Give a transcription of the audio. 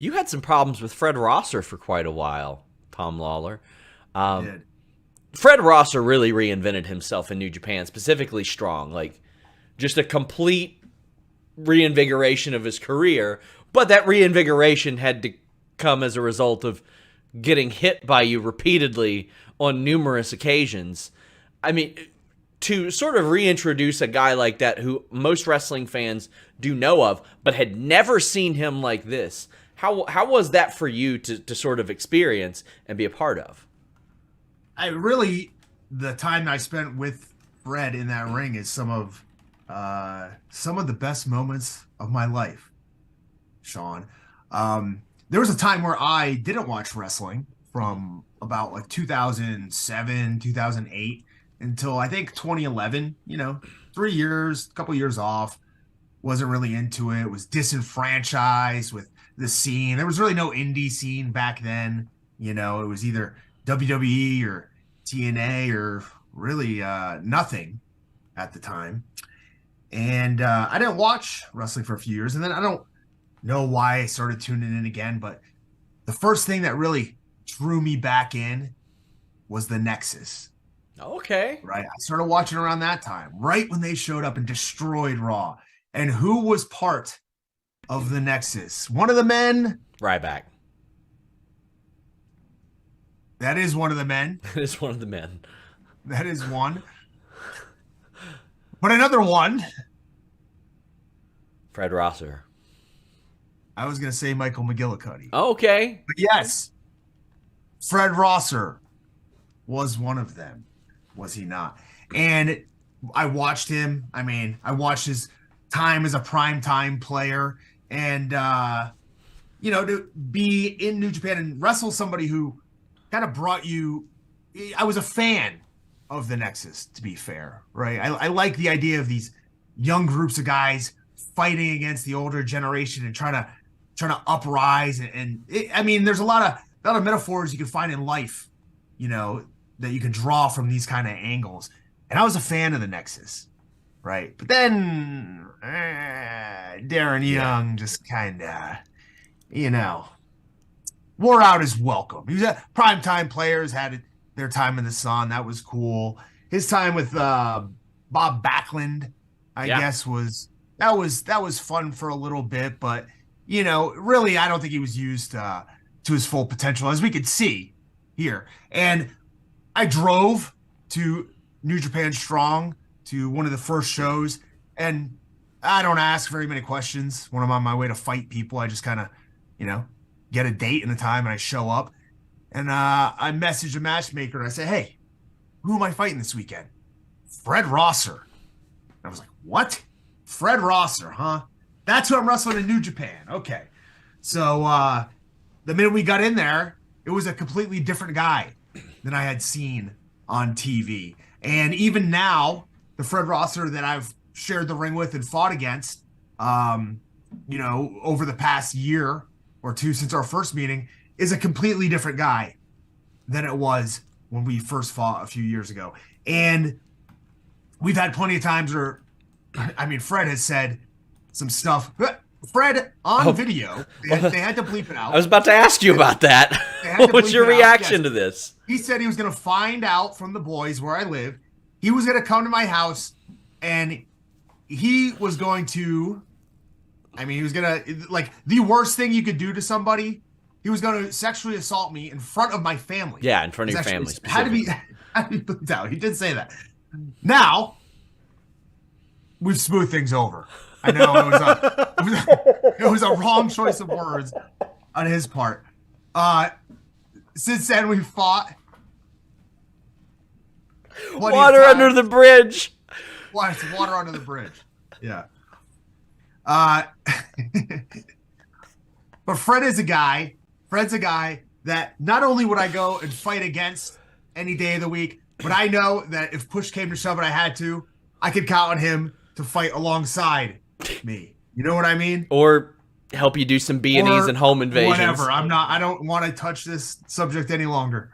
You had some problems with Fred Rosser for quite a while, Tom Lawlor. I Um, did. Fred Rosser really reinvented himself in New Japan, specifically Strong. Like, just a complete reinvigoration of his career. But that reinvigoration had to come as a result of getting hit by you repeatedly on numerous occasions. I mean, to sort of reintroduce a guy like that who most wrestling fans do know of, but had never seen him like this. How was that for you to sort of experience and be a part of? I really the time I spent with Fred in that ring is some of the best moments of my life, Sean. There was a time where I didn't watch wrestling from about like 2007, 2008 until I think 2011, 3 years, a couple years off. Wasn't really into it. Was disenfranchised with the scene. There was really no indie scene back then. It was either WWE or TNA or really nothing at the time. And I didn't watch wrestling for a few years. And then I don't know why I started tuning in again, but the first thing that really drew me back in was the Nexus, Okay. right? I started watching around that time, right when they showed up and destroyed Raw. And who was part of the Nexus? One of the men. Ryback. That is one of the men. Is one of the men. That is one. But another one, Fred Rosser. I was going to say Michael McGillicuddy. Okay. But yes, Fred Rosser was one of them, was he not? And I watched him. I mean, I watched his time as a primetime player. And, to be in New Japan and wrestle somebody who kind of brought you. I was a fan of the Nexus, to be fair, right? I like the idea of these young groups of guys fighting against the older generation and trying to uprise. I mean, there's a lot of metaphors you can find in life, that you can draw from these kind of angles. And I was a fan of the Nexus, right? But then Darren Young just kind of, wore out his welcome. He was primetime players had their time in the sun. That was cool. His time with Bob Backlund, I Yeah. guess, was fun for a little bit, but really, I don't think he was used to his full potential, as we could see here. And I drove to New Japan Strong to one of the first shows, and I don't ask very many questions when I'm on my way to fight people. I just kind of, get a date and a time, and I show up. And I message a matchmaker, and I say, "Hey, who am I fighting this weekend?" "Fred Rosser." I was like, "What? Fred Rosser, huh? That's who I'm wrestling in New Japan." Okay. So the minute we got in there, it was a completely different guy than I had seen on TV. And even now, the Fred Rosser that I've shared the ring with and fought against, over the past year or two since our first meeting, is a completely different guy than it was when we first fought a few years ago. And we've had plenty of times where, I mean, Fred has said some stuff. Fred on video, they had to bleep it out. I was about to ask you about that. What was your reaction to this? He said he was going to find out from the boys where I live. He was going to come to my house, and he was going to, he was going to, like, the worst thing you could do to somebody, he was going to sexually assault me in front of my family. Yeah, in front of your family. Had to be bleeped out. He did say that. Now, we've smoothed things over. I know it was a wrong choice of words on his part. Since then, we fought. Water under the bridge. It's water under the bridge. Yeah. But Fred's a guy that not only would I go and fight against any day of the week, but I know that if push came to shove and I had to, I could count on him to fight alongside me. You know what I mean? Or help you do some B&Es and home invasions. Whatever. I don't want to touch this subject any longer.